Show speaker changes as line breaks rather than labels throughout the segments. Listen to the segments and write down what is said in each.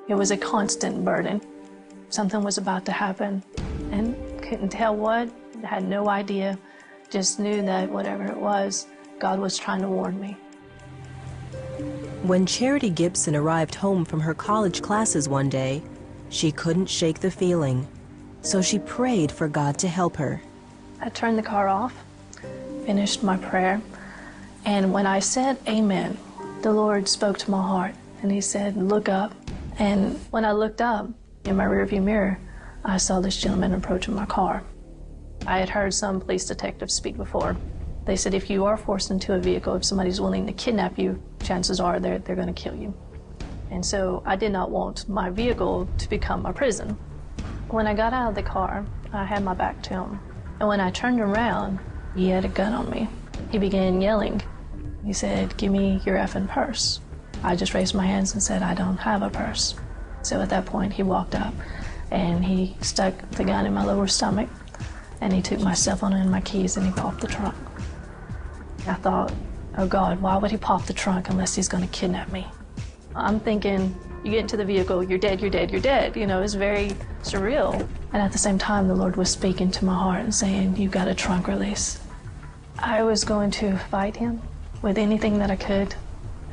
It was a constant burden. Something was about to happen, and couldn't tell what, had no idea, just knew that whatever it was, God was trying to warn me.
When Charity Gibson arrived home from her college classes one day, she couldn't shake the feeling, so she prayed for God to help her.
I turned the car off, finished my prayer, and when I said amen, the Lord spoke to my heart, and he said, look up. And when I looked up in my rearview mirror, I saw this gentleman approaching my car. I had heard some police detectives speak before. They said if you are forced into a vehicle, if somebody's willing to kidnap you, chances are they're going to kill you. And so I did not want my vehicle to become a prison. When I got out of the car, I had my back to him. And when I turned around, he had a gun on me. He began yelling. He said, give me your effing purse. I just raised my hands and said, I don't have a purse. So at that point, he walked up and he stuck the gun in my lower stomach, and he took my cell phone and my keys and he popped the trunk. I thought, oh God, why would he pop the trunk unless he's going to kidnap me? I'm thinking, you get into the vehicle, you're dead, you're dead, you're dead. You know, it's very surreal. And at the same time, the Lord was speaking to my heart and saying, you've got a trunk release. I was going to fight him with anything that I could.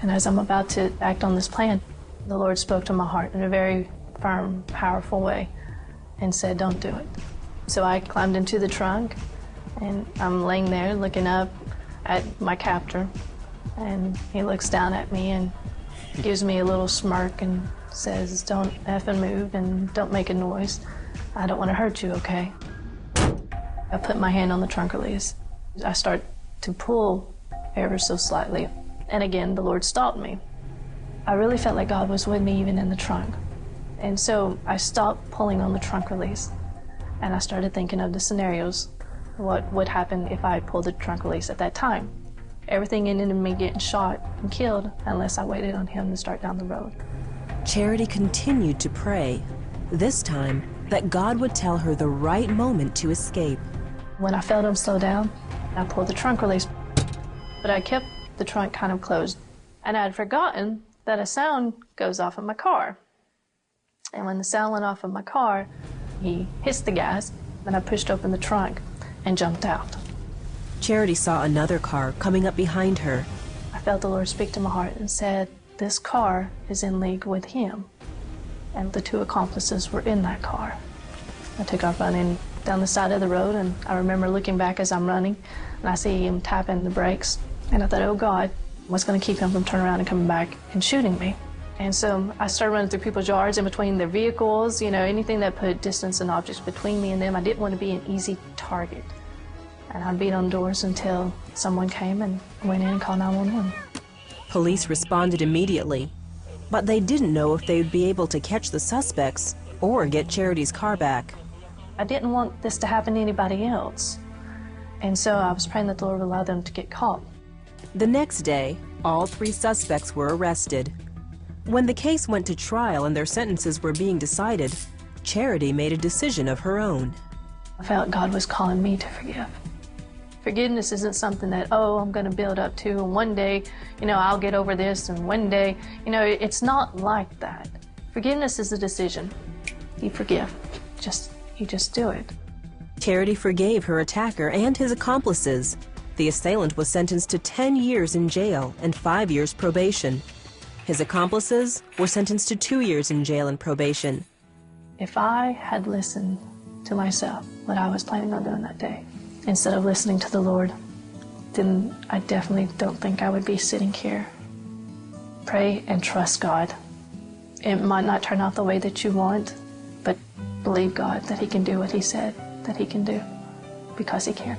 And as I'm about to act on this plan, the Lord spoke to my heart in a very firm, powerful way and said, don't do it. So I climbed into the trunk, and I'm laying there looking up at my captor, and he looks down at me and gives me a little smirk and says, don't effing move and don't make a noise. I don't want to hurt you, okay? I put my hand on the trunk release. I start to pull ever so slightly. And again, the Lord stopped me. I really felt like God was with me even in the trunk. And so I stopped pulling on the trunk release, and I started thinking of the scenarios, what would happen if I pulled the trunk release at that time. Everything ended in me getting shot and killed unless I waited on him to start down the road.
Charity continued to pray, this time that God would tell her the right moment to escape.
When I felt him slow down, I pulled the trunk release, but I kept the trunk kind of closed. And I had forgotten that a sound goes off in my car. And when the sound went off in my car, he hissed the gas, and I pushed open the trunk and jumped out.
Charity saw another car coming up behind her.
I felt the Lord speak to my heart and said, this car is in league with him. And the two accomplices were in that car. I took off running down the side of the road, and I remember looking back as I'm running, and I see him tapping the brakes. And I thought, oh God, what's going to keep him from turning around and coming back and shooting me? And so I started running through people's yards, in between their vehicles, you know, anything that put distance and objects between me and them. I didn't want to be an easy target. And I beat on doors until someone came and went in and called 911.
Police responded immediately, but they didn't know if they would be able to catch the suspects or get Charity's car back.
I didn't want this to happen to anybody else. And so I was praying that the Lord would allow them to get caught.
The next day, all three suspects were arrested. When the case went to trial and their sentences were being decided, Charity made a decision of her own.
I felt God was calling me to forgive. Forgiveness isn't something that, oh, I'm going to build up to, and one day, you know, I'll get over this, and one day, you know, it's not like that. Forgiveness is a decision. You forgive. You just do it.
Charity forgave her attacker and his accomplices. The assailant was sentenced to 10 years in jail and 5 years probation. His accomplices were sentenced to 2 years in jail and probation.
If I had listened to myself, what I was planning on doing that day, instead of listening to the Lord, then I definitely don't think I would be sitting here. Pray and trust God. It might not turn out the way that you want, but believe God that He can do what He said that He can do, because He can.